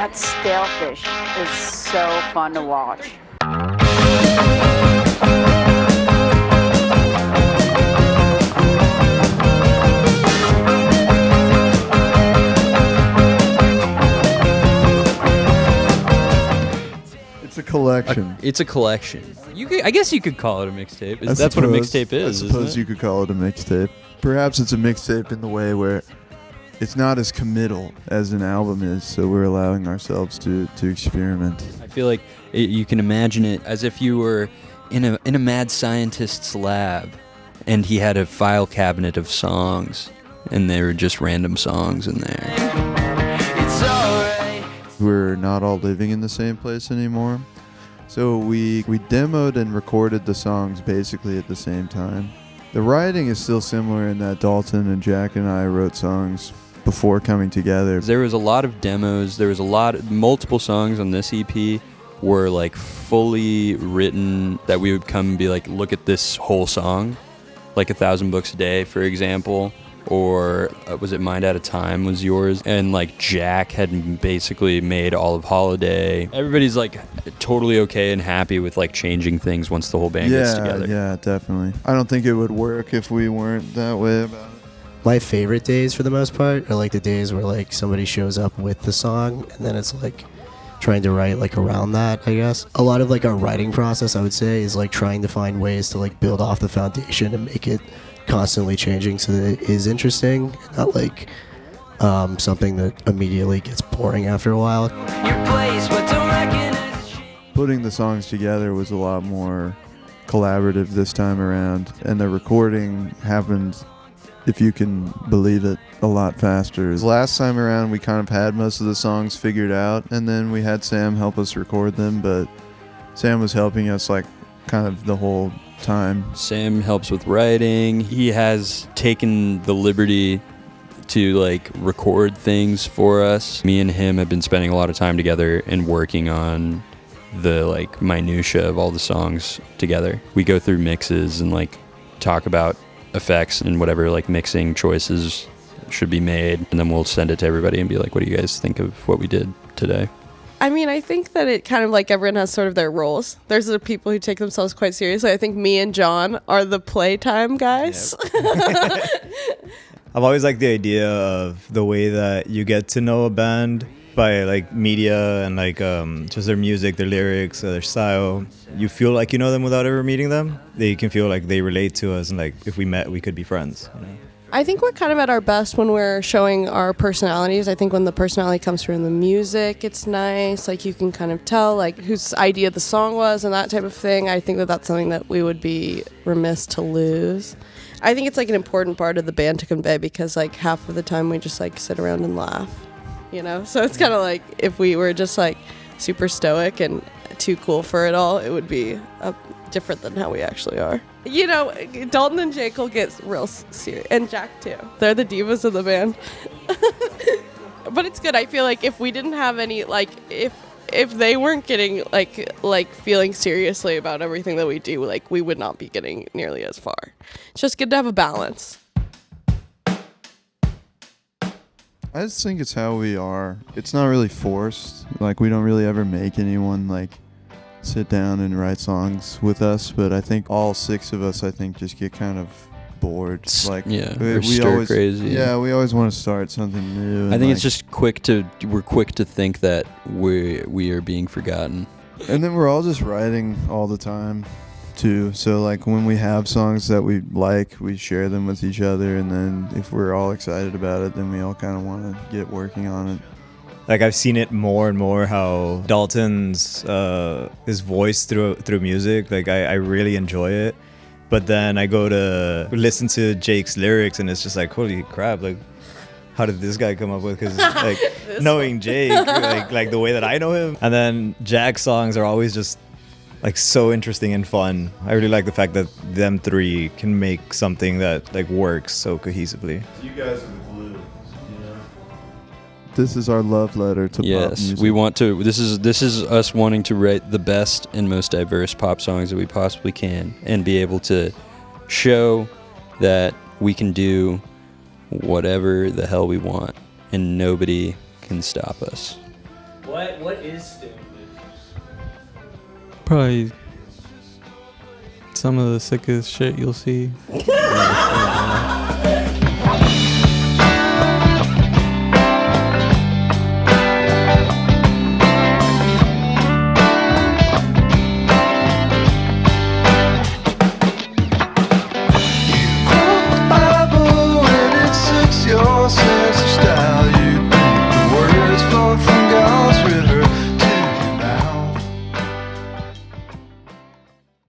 That stalefish is so fun to watch. It's a collection. It's a collection. I guess you could call it a mixtape. That's what a mixtape is. I suppose you could call it a mixtape. Perhaps it's a mixtape in the way where it's not as committal as an album is, so we're allowing ourselves to experiment. I feel like you can imagine it as if you were in a mad scientist's lab, and he had a file cabinet of songs, and they were just random songs in there. We're not all living in the same place anymore, so we demoed and recorded the songs basically at the same time. The writing is still similar in that Dalton and Jack and I wrote songs before coming together. There was a lot of demos. There was multiple songs on this EP were like fully written that we would come and be like, look at this whole song, like 1,000 Books a Day, for example. Or was it Mind Out of Time was yours? And like Jack had basically made all of Holiday. Everybody's like totally okay and happy with like changing things once the whole band gets together. Yeah, definitely. I don't think it would work if we weren't that way about it. My favorite days for the most part are like the days where like somebody shows up with the song and then it's like trying to write like around that, I guess. A lot of like our writing process, I would say, is like trying to find ways to like build off the foundation and make it constantly changing so that it is interesting, not like something that immediately gets boring after a while. Putting the songs together was a lot more collaborative this time around, and the recording happened, if you can believe it, a lot faster. Last time around we kind of had most of the songs figured out, and then we had Sam help us record them, but Sam was helping us like kind of the whole time. Sam helps with writing. He has taken the liberty to like record things for us. Me and him have been spending a lot of time together and working on the like minutia of all the songs together. We go through mixes and like talk about effects and whatever like mixing choices should be made, and then we'll send it to everybody and be like, what do you guys think of what we did today? I mean, I think that it kind of like everyone has sort of their roles. There's the people who take themselves quite seriously. I think me and John are the playtime guys. Yep. I've always liked the idea of the way that you get to know a band by like media and like just their music, their lyrics, their style. You feel like you know them without ever meeting them. They can feel like they relate to us, and like if we met, we could be friends. You know? I think we're kind of at our best when we're showing our personalities. I think when the personality comes through in the music, it's nice. Like you can kind of tell like whose idea the song was and that type of thing. I think that that's something that we would be remiss to lose. I think it's like an important part of the band to convey, because like half of the time we just like sit around and laugh, you know? So it's kind of like if we were just like super stoic and too cool for it all, it would be different than how we actually are. You know, Dalton and Jake will get real serious, and Jack too. They're the divas of the band. But it's good. I feel like if we didn't have any, like, if they weren't getting like feeling seriously about everything that we do, like we would not be getting nearly as far. It's just good to have a balance. I just think it's how we are. It's not really forced. Like we don't really ever make anyone like sit down and write songs with us, but I think all six of us, I think, just get kind of bored. Like we always crazy. Yeah, we always want to start something new. I think it's just we're quick to think that we are being forgotten. And then we're all just writing all the time too. So like when we have songs that we like, we share them with each other, and then if we're all excited about it, then we all kind of want to get working on it. Like I've seen it more and more how Dalton's his voice through music, like I really enjoy it. But then I go to listen to Jake's lyrics and it's just like, holy crap, like how did this guy come up with? Because like knowing Jake, like the way that I know him. And then Jack's songs are always just like so interesting and fun. I really like the fact that them three can make something that like works so cohesively. You guys are the glue. This is our love letter to pop music. Yes, we want to. This is us wanting to write the best and most diverse pop songs that we possibly can, and be able to show that we can do whatever the hell we want, and nobody can stop us. What is stone vision? Probably some of the sickest shit you'll see.